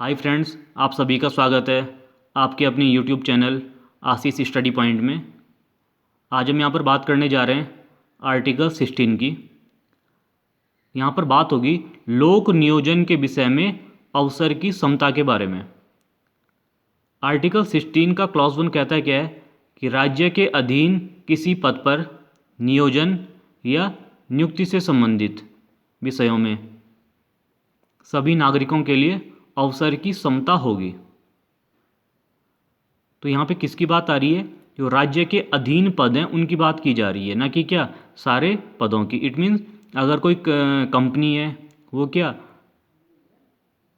Hi friends, आप सभी का स्वागत है आपके अपने यूट्यूब चैनल आशीष स्टडी पॉइंट में। आज हम यहाँ पर बात करने जा रहे हैं आर्टिकल 16 की। यहाँ पर बात होगी लोक नियोजन के विषय में अवसर की समता के बारे में। आर्टिकल 16 का क्लॉज 1 कहता है क्या है कि राज्य के अधीन किसी पद पर नियोजन या नियुक्ति से संबंधित विषयों में सभी नागरिकों के लिए अवसर की समता होगी। तो यहाँ पे किसकी बात आ रही है? जो राज्य के अधीन पद हैं उनकी बात की जा रही है, ना कि क्या सारे पदों की। इट मीन्स अगर कोई कंपनी है वो क्या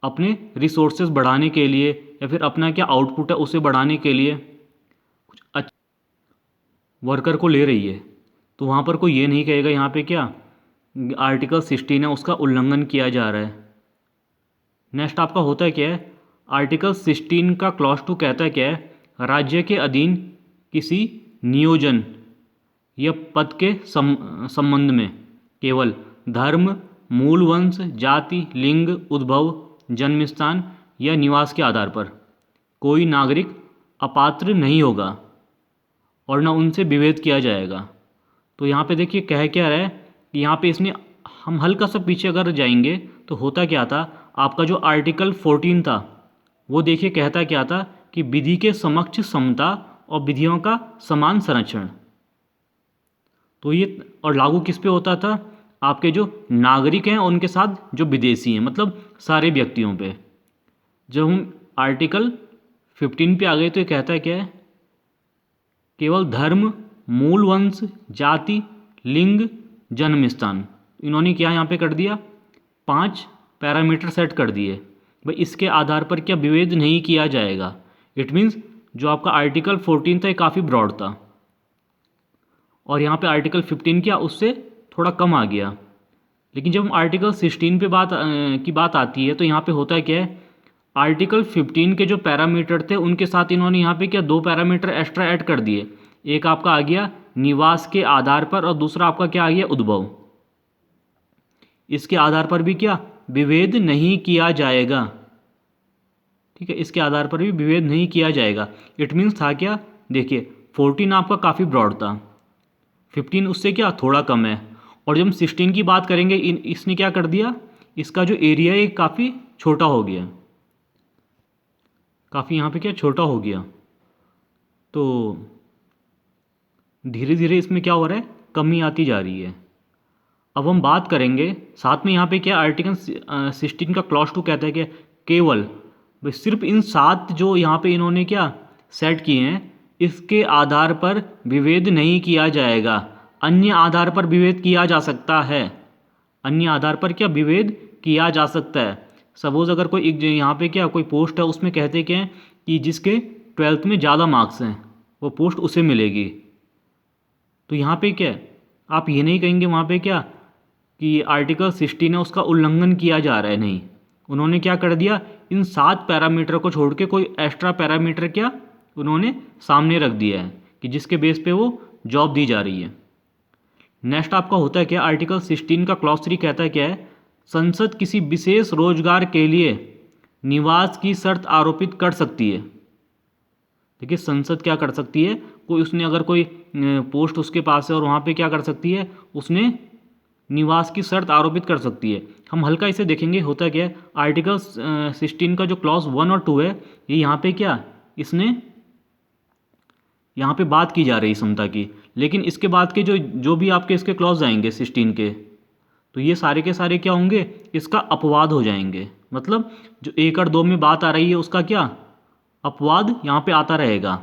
अपने रिसोर्सेज बढ़ाने के लिए या फिर अपना क्या आउटपुट है उसे बढ़ाने के लिए कुछ वर्कर को ले रही है, तो वहाँ पर कोई ये नहीं कहेगा यहाँ पे क्या आर्टिकल 16 है उसका उल्लंघन किया जा रहा है। नेक्स्ट आपका होता है क्या है, आर्टिकल 16 का क्लॉज 2 कहता है क्या है, राज्य के अधीन किसी नियोजन या पद के संबंध में केवल धर्म, मूल वंश, जाति, लिंग, उद्भव, जन्मस्थान या निवास के आधार पर कोई नागरिक अपात्र नहीं होगा और न उनसे विभेद किया जाएगा। तो यहाँ पे देखिए कह क्या रहा है कि यहाँ पे इसने हम हल्का सा पीछे अगर जाएंगे तो होता क्या था, आपका जो आर्टिकल 14 था वो देखिए कहता क्या था कि विधि के समक्ष समता और विधियों का समान संरक्षण। तो ये और लागू किस पे होता था? आपके जो नागरिक हैं उनके साथ जो विदेशी हैं, मतलब सारे व्यक्तियों पे। जब हम आर्टिकल 15 पे आ गए तो ये कहता है क्या है, केवल धर्म, मूल वंश, जाति, लिंग, जन्म स्थान, इन्होंने क्या यहाँ पे कर दिया 5 पैरामीटर सेट कर दिए भाई, इसके आधार पर क्या विभेद नहीं किया जाएगा। इट मीन्स जो आपका आर्टिकल 14 था ये काफ़ी ब्रॉड था और यहाँ पे आर्टिकल 15 क्या उससे थोड़ा कम आ गया। लेकिन जब हम आर्टिकल 16 पे की बात आती है तो यहाँ पे होता है क्या है, आर्टिकल 15 के जो पैरामीटर थे उनके साथ इन्होंने यहाँ पे क्या 2 पैरामीटर एक्स्ट्रा ऐड कर दिए। एक आपका आ गया निवास के आधार पर और दूसरा आपका क्या आ गया उद्भव। इसके आधार पर भी क्या विभेद नहीं किया जाएगा। ठीक है, इसके आधार पर भी विभेद नहीं किया जाएगा। इट मीन्स था क्या, देखिए 14 आपका काफ़ी ब्रॉड था, 15 उससे क्या थोड़ा कम है, और जब हम 16 की बात करेंगे इसने क्या कर दिया, इसका जो एरिया है काफ़ी छोटा हो गया, काफ़ी यहाँ पे क्या छोटा हो गया। तो धीरे धीरे इसमें क्या हो रहा है, कमी आती जा रही है। अब हम बात करेंगे साथ में यहाँ पे क्या आर्टिकल 16 का क्लॉज 2 कहता है कि केवल सिर्फ इन 7 जो यहाँ पे इन्होंने क्या सेट किए हैं इसके आधार पर विभेद नहीं किया जाएगा, अन्य आधार पर विभेद किया जा सकता है। अन्य आधार पर क्या विभेद किया जा सकता है। सपोज अगर कोई यहाँ पे क्या कोई पोस्ट है उसमें कहते क्या है कि जिसके 12th में ज़्यादा मार्क्स हैं वो पोस्ट उसे मिलेगी। तो यहाँ पे क्या आप ये नहीं कहेंगे वहाँ पे क्या कि आर्टिकल 16 है उसका उल्लंघन किया जा रहा है, नहीं। उन्होंने क्या कर दिया, इन 7 पैरामीटर को छोड़ के कोई एक्स्ट्रा पैरामीटर क्या उन्होंने सामने रख दिया है कि जिसके बेस पे वो जॉब दी जा रही है। नेक्स्ट आपका होता है क्या, आर्टिकल 16 का क्लॉज 3 कहता है क्या है, संसद किसी विशेष रोजगार के लिए निवास की शर्त आरोपित कर सकती है। देखिए संसद क्या कर सकती है, कोई उसने अगर कोई पोस्ट उसके पास है और वहाँ पे क्या कर सकती है, उसने निवास की शर्त आरोपित कर सकती है। हम हल्का इसे देखेंगे होता क्या है, आर्टिकल 16 का जो क्लॉज 1 और 2 है ये यहाँ पे क्या इसने यहाँ पे बात की जा रही समता की, लेकिन इसके बाद के जो भी आपके इसके क्लॉज आएंगे 16 के, तो ये सारे के सारे क्या होंगे, इसका अपवाद हो जाएंगे। मतलब जो 1 और 2 में बात आ रही है उसका क्या अपवाद यहाँ पे आता रहेगा।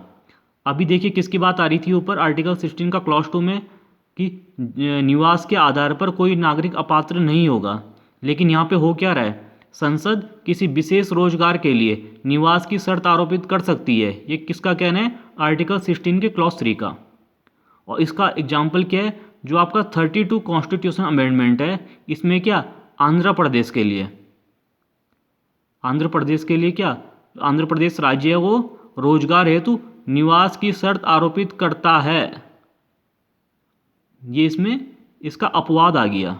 अभी देखिए किसकी बात आ रही थी ऊपर आर्टिकल 16 का क्लॉज 2 में कि निवास के आधार पर कोई नागरिक अपात्र नहीं होगा, लेकिन यहाँ पे हो क्या रहा है, संसद किसी विशेष रोजगार के लिए निवास की शर्त आरोपित कर सकती है। ये किसका कहना है, आर्टिकल 16 के क्लॉज 3 का। और इसका एग्जाम्पल क्या है, जो आपका 32 कॉन्स्टिट्यूशन अमेंडमेंट है, इसमें क्या आंध्र प्रदेश के लिए, आंध्र प्रदेश के लिए क्या आंध्र प्रदेश राज्य है वो रोजगार हेतु निवास की शर्त आरोपित करता है। ये इसमें इसका अपवाद आ गया।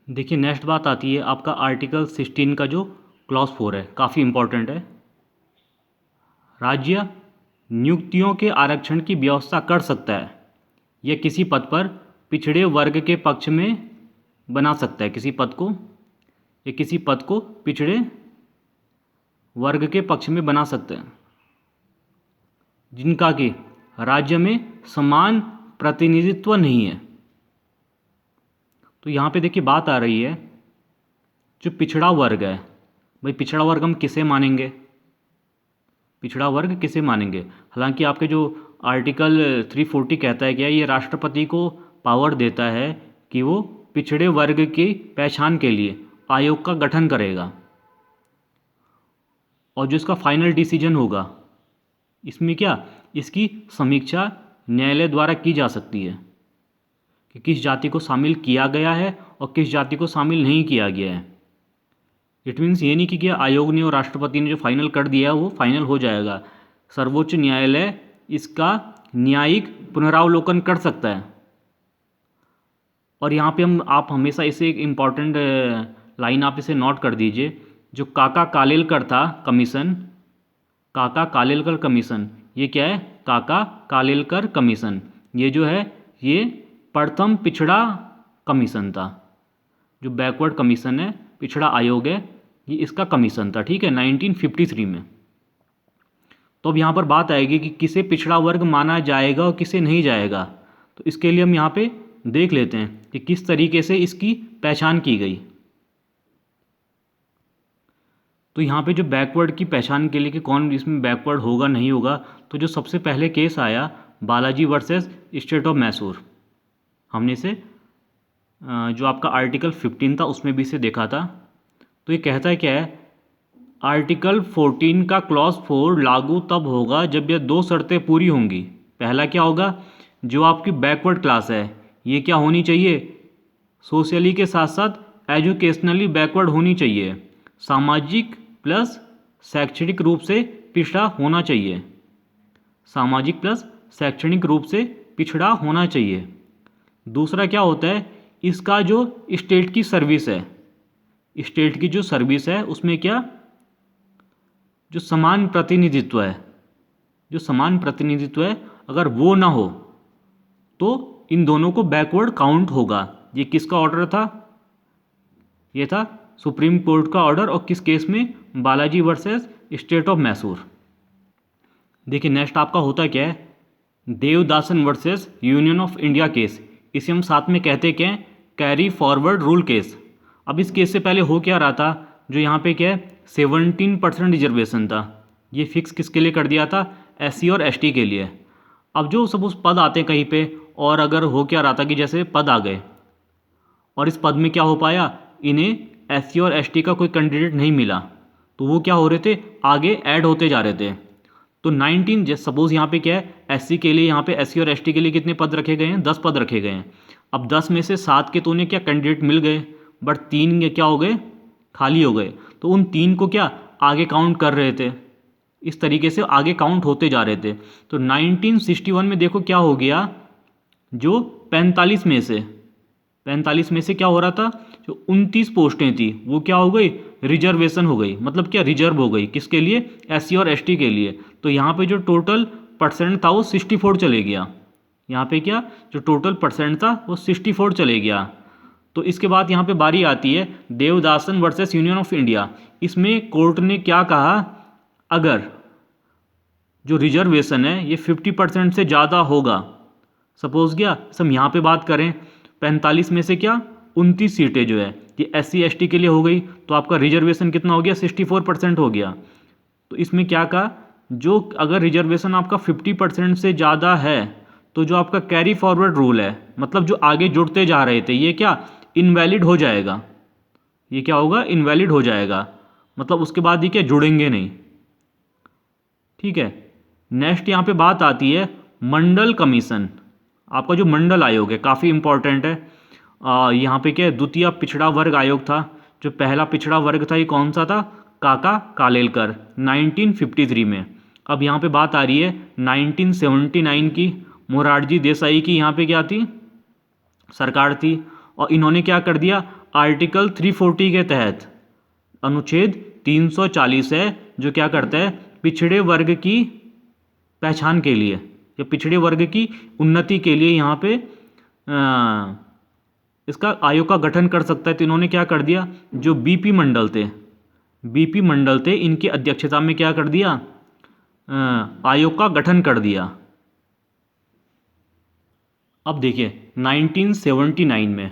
देखिए नेक्स्ट बात आती है आपका आर्टिकल 16 का जो क्लॉज 4 है, काफ़ी इम्पोर्टेंट है। राज्य नियुक्तियों के आरक्षण की व्यवस्था कर सकता है या किसी पद पर पिछड़े वर्ग के पक्ष में बना सकता है, किसी पद को या किसी पद को पिछड़े वर्ग के पक्ष में बना सकते हैं जिनका कि राज्य में समान प्रतिनिधित्व नहीं है। तो यहाँ पे देखिए बात आ रही है जो पिछड़ा वर्ग है, भाई पिछड़ा वर्ग हम किसे मानेंगे, पिछड़ा वर्ग किसे मानेंगे। हालांकि आपके जो आर्टिकल 340 कहता है क्या, ये राष्ट्रपति को पावर देता है कि वो पिछड़े वर्ग की पहचान के लिए आयोग का गठन करेगा और जो इसका फाइनल डिसीजन होगा इसमें क्या, इसकी समीक्षा न्यायालय द्वारा की जा सकती है कि किस जाति को शामिल किया गया है और किस जाति को शामिल नहीं किया गया है। इट मीन्स ये नहीं कि क्या आयोग ने और राष्ट्रपति ने जो फाइनल कर दिया है वो फाइनल हो जाएगा। सर्वोच्च न्यायालय इसका न्यायिक पुनरावलोकन कर सकता है। और यहाँ पे आप हमेशा इसे एक इम्पॉर्टेंट लाइन आप इसे नोट कर दीजिए, जो काका कालेलकर था कमीशन, काका कालेलकर कमीशन, ये क्या है, काका कालेलकर कमीशन, ये जो है ये प्रथम पिछड़ा कमीशन था। जो बैकवर्ड कमीशन है, पिछड़ा आयोग है, ये इसका कमीशन था, ठीक है, 1953 में। तो अब यहाँ पर बात आएगी कि किसे पिछड़ा वर्ग माना जाएगा और किसे नहीं जाएगा। तो इसके लिए हम यहाँ पे देख लेते हैं कि किस तरीके से इसकी पहचान की गई। तो यहाँ पे जो बैकवर्ड की पहचान के लिए कि कौन इसमें बैकवर्ड होगा नहीं होगा, तो जो सबसे पहले केस आया Balaji versus state of Mysore, हमने इसे जो आपका आर्टिकल 15 था उसमें भी इसे देखा था। तो ये कहता है क्या है, आर्टिकल 14 का क्लॉज 4 लागू तब होगा जब यह दो शर्तें पूरी होंगी। पहला क्या होगा, जो आपकी बैकवर्ड क्लास है ये क्या होनी चाहिए, सोशली के साथ साथ एजुकेशनली बैकवर्ड होनी चाहिए, सामाजिक प्लस शैक्षणिक रूप से पिछड़ा होना चाहिए, सामाजिक प्लस शैक्षणिक रूप से पिछड़ा होना चाहिए। दूसरा क्या होता है, इसका जो स्टेट की सर्विस है, स्टेट की जो सर्विस है उसमें क्या, जो समान प्रतिनिधित्व है, जो समान प्रतिनिधित्व है अगर वो ना हो तो इन दोनों को बैकवर्ड काउंट होगा। ये किसका ऑर्डर था, ये था सुप्रीम कोर्ट का ऑर्डर, और किस केस में, Balaji versus state of Mysore. देखिए नेक्स्ट आपका होता क्या है, Devadasan versus union of India case, इसे हम साथ में कहते क्या हैं, कैरी फॉरवर्ड रूल केस। अब इस केस से पहले हो क्या रहा था, जो यहाँ पे क्या है 17% रिजर्वेशन था, ये फिक्स किसके लिए कर दिया था, SC और ST के लिए। अब जो सपोज पद आते हैं कहीं पे, और अगर हो क्या रहा था कि जैसे पद आ गए और इस पद में क्या हो पाया, इन्हें SC और ST का कोई कैंडिडेट नहीं मिला, तो वो क्या हो रहे थे, आगे ऐड होते जा रहे थे। तो 19 सपोज यहाँ पे क्या है, SC के लिए यहाँ पे SC और ST के लिए कितने पद रखे गए हैं, 10 पद रखे गए हैं। अब 10 में से 7 के तो उन्हें क्या कैंडिडेट मिल गए, बट 3 क्या हो गए, खाली हो गए। तो उन 3 को क्या आगे काउंट कर रहे थे, इस तरीके से आगे काउंट होते जा रहे थे। तो 1961 में देखो क्या हो गया, जो 45 में से क्या हो रहा था, जो 29 पोस्टें थी वो क्या हो गई, रिजर्वेशन हो गई, मतलब क्या रिजर्व हो गई, किसके लिए, SC और ST के लिए। तो यहाँ पे जो टोटल परसेंट था वो 64 चले गया, यहाँ पे क्या जो टोटल परसेंट था वो 64 चले गया। तो इसके बाद यहाँ पे बारी आती है Devadasan versus union of India. इसमें कोर्ट ने क्या कहा, अगर जो रिजर्वेशन है ये 50% से ज़्यादा होगा, सपोज क्या हम यहाँ पे बात करें 45 में से क्या 29 सीटें जो है ये SC ST के लिए हो गई, तो आपका रिजर्वेशन कितना हो गया, 64% हो गया। तो इसमें क्या कहा, जो अगर रिजर्वेशन आपका 50% से ज़्यादा है तो जो आपका कैरी फॉरवर्ड रूल है, मतलब जो आगे जुड़ते जा रहे थे, ये क्या इनवैलिड हो जाएगा, ये क्या होगा, इनवैलिड हो जाएगा, मतलब उसके बाद ये क्या जुड़ेंगे नहीं, ठीक है। नेक्स्ट यहाँ पे बात आती है मंडल कमीशन। आपका जो मंडल आयोग है काफ़ी इंपॉर्टेंट है। यहाँ पे क्या है, द्वितीय पिछड़ा वर्ग आयोग था। जो पहला पिछड़ा वर्ग था ये कौन सा था, काका कालेलकर 1953 में। अब यहाँ पे बात आ रही है 1979 की, मोरारजी देसाई की यहाँ पे क्या थी, सरकार थी, और इन्होंने क्या कर दिया, आर्टिकल 340 के तहत अनुच्छेद 340 है जो क्या करता है, पिछड़े वर्ग की पहचान के लिए या पिछड़े वर्ग की उन्नति के लिए यहाँ पे इसका आयोग का गठन कर सकता है। तो इन्होंने क्या कर दिया, जो बीपी मंडल थे इनकी अध्यक्षता में क्या कर दिया, आयोग का गठन कर दिया। अब देखिए 1979 में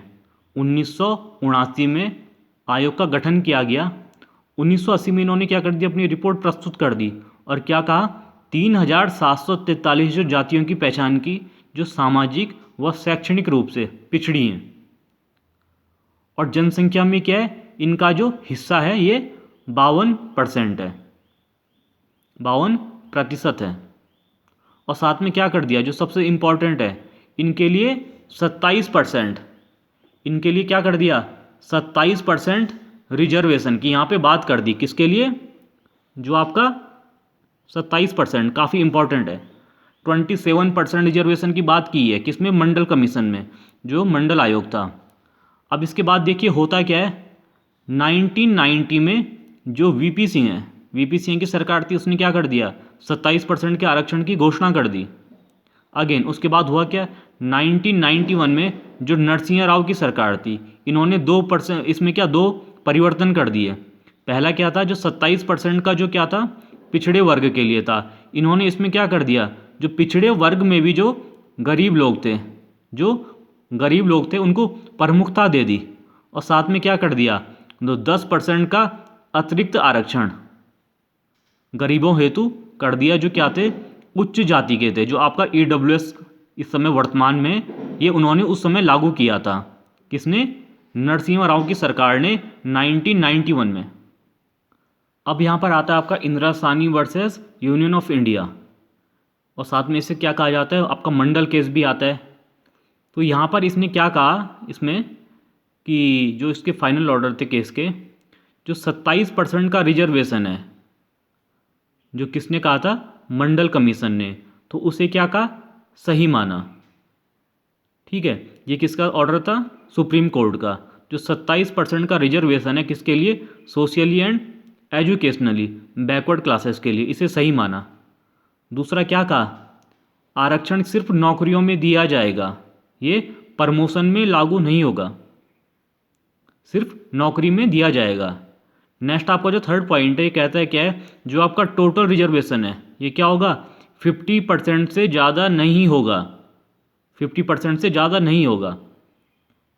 1979 में आयोग का गठन किया गया। 1980 में इन्होंने क्या कर दिया, अपनी रिपोर्ट प्रस्तुत कर दी और क्या कहा, 3743 जो जातियों की पहचान की जो सामाजिक व शैक्षणिक रूप से पिछड़ी हैं और जनसंख्या में क्या है, इनका जो हिस्सा है ये 52% है, 52% है। और साथ में क्या कर दिया, जो सबसे इम्पॉर्टेंट है, इनके लिए 27%, इनके लिए क्या कर दिया, 27% रिजर्वेशन की यहाँ पे बात कर दी। किसके लिए, जो आपका 27%, काफ़ी इंपॉर्टेंट है। 27% रिजर्वेशन की बात की है, किसमें, मंडल कमीशन में, जो मंडल आयोग था। अब इसके बाद देखिए होता क्या है, 1990 में जो वीपी सिंह है, वीपी सिंह की सरकार थी, उसने क्या कर दिया, 27% के आरक्षण की घोषणा कर दी। अगेन उसके बाद हुआ क्या, 1991 में जो नरसिंह राव की सरकार थी, इन्होंने 2%, इसमें क्या, 2 परिवर्तन कर दिए। पहला क्या था, जो 27% का जो क्या था, पिछड़े वर्ग के लिए था, इन्होंने इसमें क्या कर दिया, जो पिछड़े वर्ग में भी जो गरीब लोग थे, उनको प्रमुखता दे दी। और साथ में क्या कर दिया, 10% का अतिरिक्त आरक्षण गरीबों हेतु कर दिया, जो क्या थे, उच्च जाति के थे, जो आपका ईडब्ल्यूएस इस समय वर्तमान में, ये उन्होंने उस समय लागू किया था। किसने, नरसिम्हा राव की सरकार ने 1991 में। अब यहाँ पर आता है आपका Indira Sahni versus union of India, और साथ में इसे क्या कहा जाता है, आपका मंडल केस भी आता है। तो यहाँ पर इसने क्या कहा इसमें कि जो इसके फाइनल ऑर्डर थे केस के, जो 27% का रिजर्वेशन है, जो किसने कहा था, मंडल कमीशन ने, तो उसे क्या कहा, सही माना। ठीक है, ये किसका ऑर्डर था, सुप्रीम कोर्ट का। जो 27% का रिजर्वेशन है, किसके लिए, socially and educationally backward classes के लिए, इसे सही माना। दूसरा क्या कहा, आरक्षण सिर्फ नौकरियों में दिया जाएगा, ये प्रमोशन में लागू नहीं होगा, सिर्फ नौकरी में दिया जाएगा। नेक्स्ट आपका जो थर्ड पॉइंट है, ये कहता है क्या है, जो आपका टोटल रिजर्वेशन है, ये क्या होगा, 50% से ज़्यादा नहीं होगा, 50% से ज़्यादा नहीं होगा।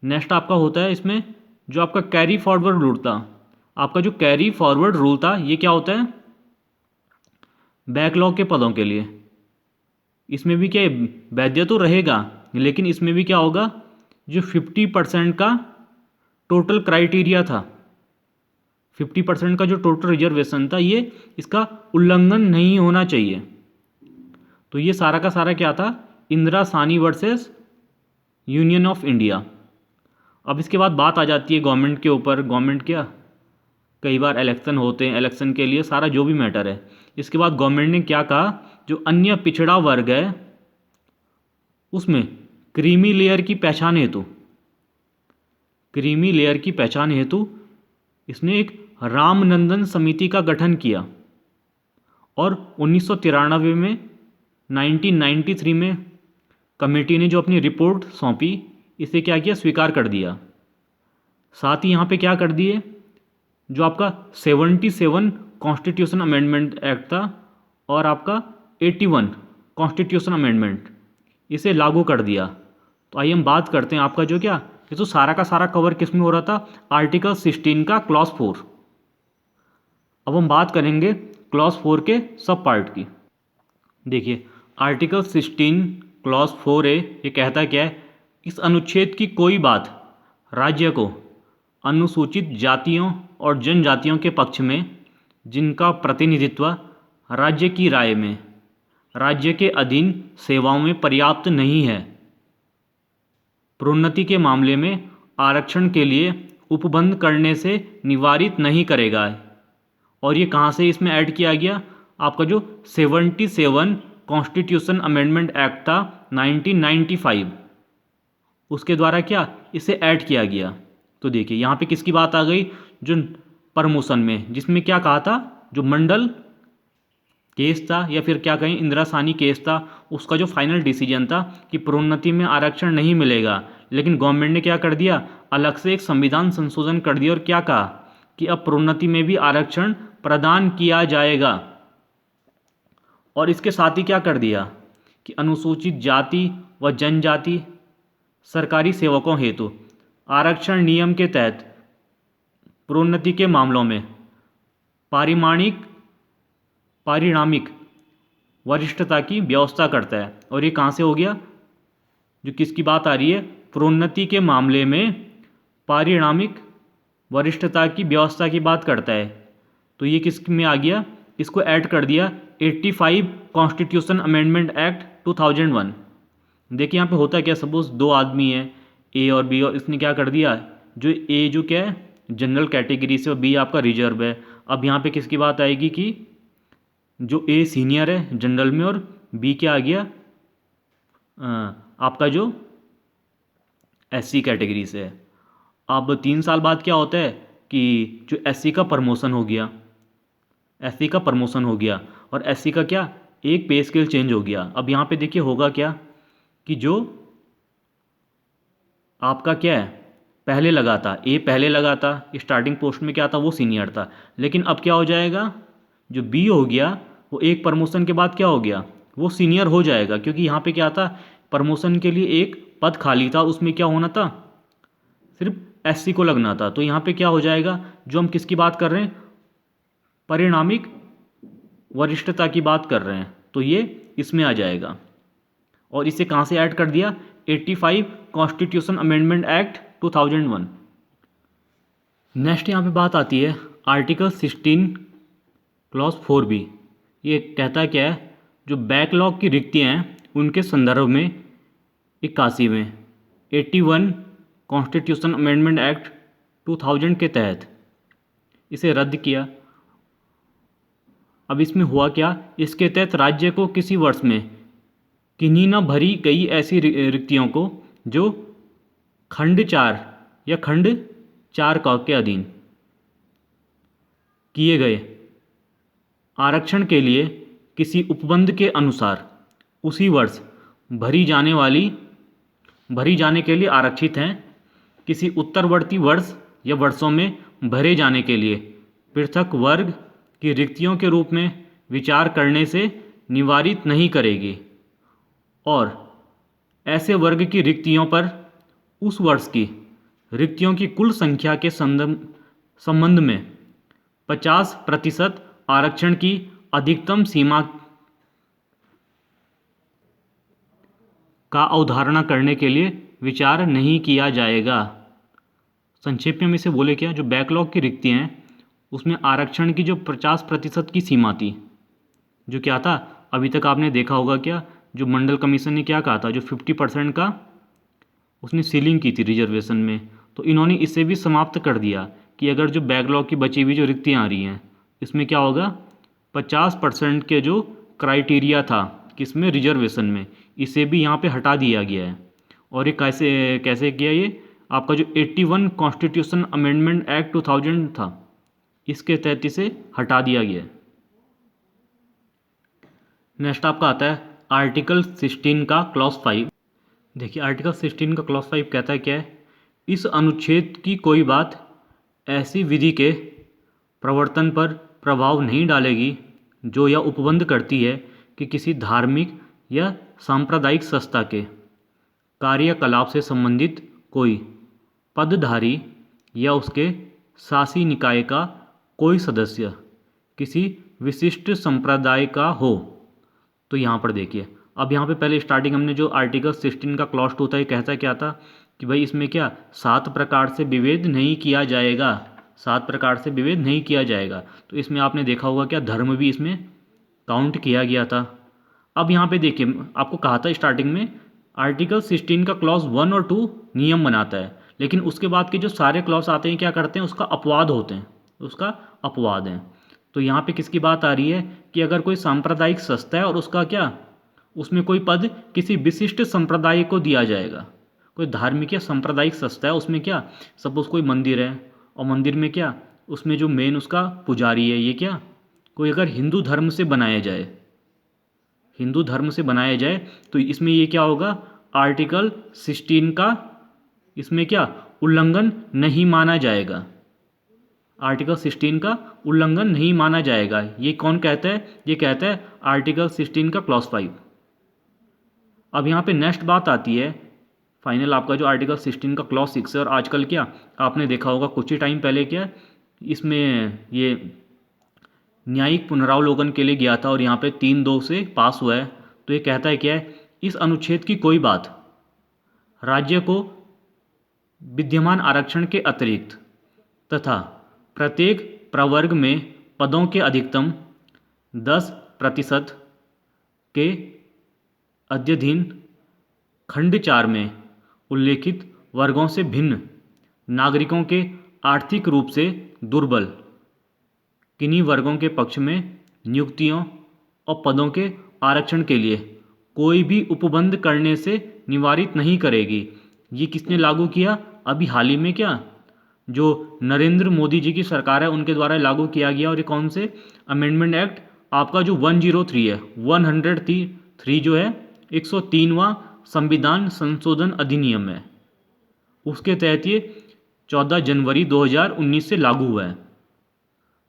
नेक्स्ट आपका होता है इसमें जो आपका कैरी फॉरवर्ड रूल था, आपका जो कैरी फॉरवर्ड रूल था, ये क्या होता है, बैकलॉग के पदों के लिए। इसमें भी क्या वैद्य तो रहेगा, लेकिन इसमें भी क्या होगा, जो 50% का टोटल क्राइटेरिया था, 50% का जो टोटल रिजर्वेशन था, ये इसका उल्लंघन नहीं होना चाहिए। तो ये सारा का सारा क्या था, Indira Sahni versus union of India. अब इसके बाद बात आ जाती है गवर्नमेंट के ऊपर। गवर्नमेंट क्या, कई बार इलेक्शन होते हैं, इलेक्शन के लिए सारा जो भी मैटर है। इसके बाद गवर्नमेंट ने क्या कहा, जो अन्य पिछड़ा वर्ग है उसमें क्रीमी लेयर की पहचान हेतु इसने एक रामनंदन समिति का गठन किया, और 1993 में 1993 में कमेटी ने जो अपनी रिपोर्ट सौंपी, इसे क्या किया, स्वीकार कर दिया। साथ ही यहाँ पे क्या कर दिए, जो आपका 77 कॉन्स्टिट्यूशन अमेंडमेंट एक्ट था और आपका 81 कॉन्स्टिट्यूशन अमेंडमेंट, इसे लागू कर दिया। तो आइए हम बात करते हैं आपका जो क्या, ये तो सारा का सारा कवर किस में हो रहा था, आर्टिकल 16 का क्लॉज 4। अब हम बात करेंगे क्लॉज 4 के सब पार्ट की। देखिए आर्टिकल 16 क्लॉज 4A ये कहता क्या है, इस अनुच्छेद की कोई बात राज्य को अनुसूचित जातियों और जनजातियों के पक्ष में जिनका प्रतिनिधित्व राज्य की राय में राज्य के अधीन सेवाओं में पर्याप्त नहीं है, प्रोन्नति के मामले में आरक्षण के लिए उपबंध करने से निवारित नहीं करेगा। और ये कहाँ से इसमें ऐड किया गया, आपका जो 77 कॉन्स्टिट्यूशन अमेंडमेंट एक्ट था 1995, उसके द्वारा क्या इसे ऐड किया गया। तो देखिए यहाँ पे किसकी बात आ गई, जो प्रमोशन में, जिसमें क्या कहा था, जो मंडल केस था या फिर क्या कहें इंदिरा साहनी केस था, उसका जो फाइनल डिसीजन था कि प्रोन्नति में आरक्षण नहीं मिलेगा, लेकिन गवर्नमेंट ने क्या कर दिया, अलग से एक संविधान संशोधन कर दिया और क्या कहा कि अब प्रोन्नति में भी आरक्षण प्रदान किया जाएगा। और इसके साथ ही क्या कर दिया कि अनुसूचित जाति व जनजाति सरकारी सेवकों हेतु आरक्षण नियम के तहत प्रोन्नति के मामलों में पारिणामिक वरिष्ठता की व्यवस्था करता है। और ये कहाँ से हो गया, जो किसकी बात आ रही है, प्रोन्नति के मामले में पारिणामिक वरिष्ठता की व्यवस्था की बात करता है। तो ये किस में आ गया, इसको ऐड कर दिया 85 कॉन्स्टिट्यूशन अमेंडमेंट एक्ट 2001। देखिए यहाँ पे होता क्या, सपोज दो आदमी है ए और बी, और इसने क्या कर दिया, जो ए जो क्या है जनरल कैटेगरी से और बी आपका रिजर्व है। अब यहाँ पे किसकी बात आएगी कि जो ए सीनियर है जनरल में और बी क्या आ गया आपका जो एससी कैटेगरी से है। अब 3 साल बाद क्या होता है कि जो एससी का प्रमोशन हो गया, एससी का प्रमोशन हो गया और एससी का क्या एक पे स्केल चेंज हो गया। अब यहाँ पे देखिए होगा क्या कि जो आपका क्या है पहले लगा था, ए पहले लगा था, स्टार्टिंग पोस्ट में क्या था वो सीनियर था, लेकिन अब क्या हो जाएगा, जो बी हो गया वो एक प्रमोशन के बाद क्या हो गया, वो सीनियर हो जाएगा, क्योंकि यहाँ पे क्या था प्रमोशन के लिए एक पद खाली था, उसमें क्या होना था, सिर्फ एससी को लगना था। तो यहाँ पे क्या हो जाएगा, जो हम किसकी बात कर रहे हैं, परिणामिक वरिष्ठता की बात कर रहे हैं, तो ये इसमें आ जाएगा। और इसे कहाँ से ऐड कर दिया, 85 कॉन्स्टिट्यूशन अमेंडमेंट एक्ट 2001। नेक्स्ट यहाँ पे बात आती है आर्टिकल 16 क्लॉज 4B। ये कहता है क्या है, जो बैकलॉग की रिक्तियाँ हैं उनके संदर्भ में 81वें 81 कॉन्स्टिट्यूशन अमेंडमेंट एक्ट 2000 के तहत इसे रद्द किया। अब इसमें हुआ क्या, इसके तहत राज्य को किसी वर्ष में किन्हीं न भरी गई ऐसी रिक्तियों को जो खंड 4 या खंड 4 के अधीन किए गए आरक्षण के लिए किसी उपबंध के अनुसार उसी वर्ष भरी जाने के लिए आरक्षित हैं, किसी उत्तरवर्ती वर्ष या वर्षों में भरे जाने के लिए पृथक वर्ग की रिक्तियों के रूप में विचार करने से निवारित नहीं करेगी, और ऐसे वर्ग की रिक्तियों पर उस वर्ष की रिक्तियों की कुल संख्या के संबंध में 50% आरक्षण की अधिकतम सीमा का अवधारणा करने के लिए विचार नहीं किया जाएगा। संक्षेप में हम इसे बोले क्या, जो बैकलॉग की रिक्तियाँ हैं उसमें आरक्षण की जो 50% की सीमा थी, जो क्या था अभी तक आपने देखा होगा क्या, जो मंडल कमीशन ने क्या कहा था, जो 50% का उसने सीलिंग की थी रिजर्वेशन में, तो इन्होंने इसे भी समाप्त कर दिया कि अगर जो बैकलॉग की बची हुई जो रिक्तियाँ आ रही हैं इसमें क्या होगा, 50% के जो क्राइटेरिया था किसमें, रिजर्वेशन में, इसे भी यहाँ पे हटा दिया गया है। और ये कैसे किया, ये आपका जो 81 कॉन्स्टिट्यूशन अमेंडमेंट एक्ट 2000 था इसके तहत इसे हटा दिया गया है। नेक्स्ट आपका आता है आर्टिकल 16 का क्लॉज 5। देखिए आर्टिकल 16 का क्लॉज 5 कहता है क्या है, इस अनुच्छेद की कोई बात ऐसी विधि के प्रवर्तन पर प्रभाव नहीं डालेगी जो यह उपबंध करती है कि किसी धार्मिक या सांप्रदायिक संस्था के कार्यकलाप से संबंधित कोई पदधारी या उसके शासी निकाय का कोई सदस्य किसी विशिष्ट संप्रदाय का हो। तो यहाँ पर देखिए, अब यहाँ पे पहले स्टार्टिंग हमने जो आर्टिकल 16 का क्लॉज 2 था, ये कहता क्या था कि भाई इसमें क्या 7 प्रकार से विभेद नहीं किया जाएगा, 7 प्रकार से विभेद नहीं किया जाएगा। तो इसमें आपने देखा होगा क्या धर्म भी इसमें काउंट किया गया था। अब यहाँ पे देखिए आपको कहा था स्टार्टिंग में आर्टिकल 16 का क्लॉज 1 और 2 नियम बनाता है, लेकिन उसके बाद के जो सारे क्लॉज आते हैं क्या करते हैं, उसका अपवाद होते हैं, उसका अपवाद है। तो यहाँ पे किसकी बात आ रही है कि अगर कोई सांप्रदायिक संस्था है और उसका क्या उसमें कोई पद किसी विशिष्ट संप्रदाय को दिया जाएगा, कोई धार्मिक या सांप्रदायिक संस्था है, उसमें क्या सपोज कोई मंदिर है और मंदिर में क्या उसमें जो मेन उसका पुजारी है, ये क्या कोई अगर हिंदू धर्म से बनाया जाए, हिंदू धर्म से बनाया जाए तो इसमें ये क्या होगा, आर्टिकल 16 का इसमें क्या उल्लंघन नहीं माना जाएगा, आर्टिकल 16 का उल्लंघन नहीं माना जाएगा। ये कौन कहता है, ये कहता है आर्टिकल 16 का क्लॉज 5। अब यहाँ पे नेक्स्ट बात आती है फाइनल आपका जो आर्टिकल 16 का क्लॉज 6 है, और आजकल क्या आपने देखा होगा कुछ ही टाइम पहले क्या इसमें ये न्यायिक पुनरावलोकन के लिए गया था और यहाँ पे 3-2 से पास हुआ है। तो ये कहता है क्या है, इस अनुच्छेद की कोई बात राज्य को विद्यमान आरक्षण के अतिरिक्त तथा प्रत्येक प्रवर्ग में पदों के अधिकतम 10% के अध्ययन खंड 4 में उल्लेखित वर्गों से भिन्न नागरिकों के आर्थिक रूप से दुर्बल किन्हीं वर्गों के पक्ष में नियुक्तियों और पदों के आरक्षण के लिए कोई भी उपबंध करने से निवारित नहीं करेगी। ये किसने लागू किया, अभी हाल ही में क्या जो नरेंद्र मोदी जी की सरकार है उनके द्वारा लागू किया गया। और ये कौन से अमेंडमेंट एक्ट आपका जो 103 है, 103 जो है 103वां संविधान संशोधन अधिनियम है, उसके तहत ये 14 जनवरी 2019 से लागू हुआ है।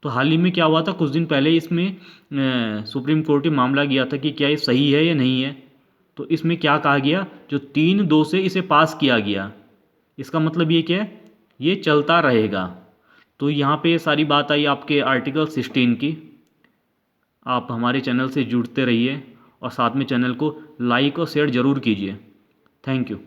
तो हाल ही में क्या हुआ था, कुछ दिन पहले इसमें सुप्रीम कोर्ट में मामला गया था कि क्या ये सही है या नहीं है। तो इसमें क्या कहा गया, जो 3-2 से इसे पास किया गया, इसका मतलब ये क्या है, ये चलता रहेगा। तो यहाँ पे ये सारी बात आई आपके आर्टिकल 16 की। आप हमारे चैनल से जुड़ते रहिए और साथ में चैनल को लाइक और शेयर ज़रूर कीजिए। Thank you.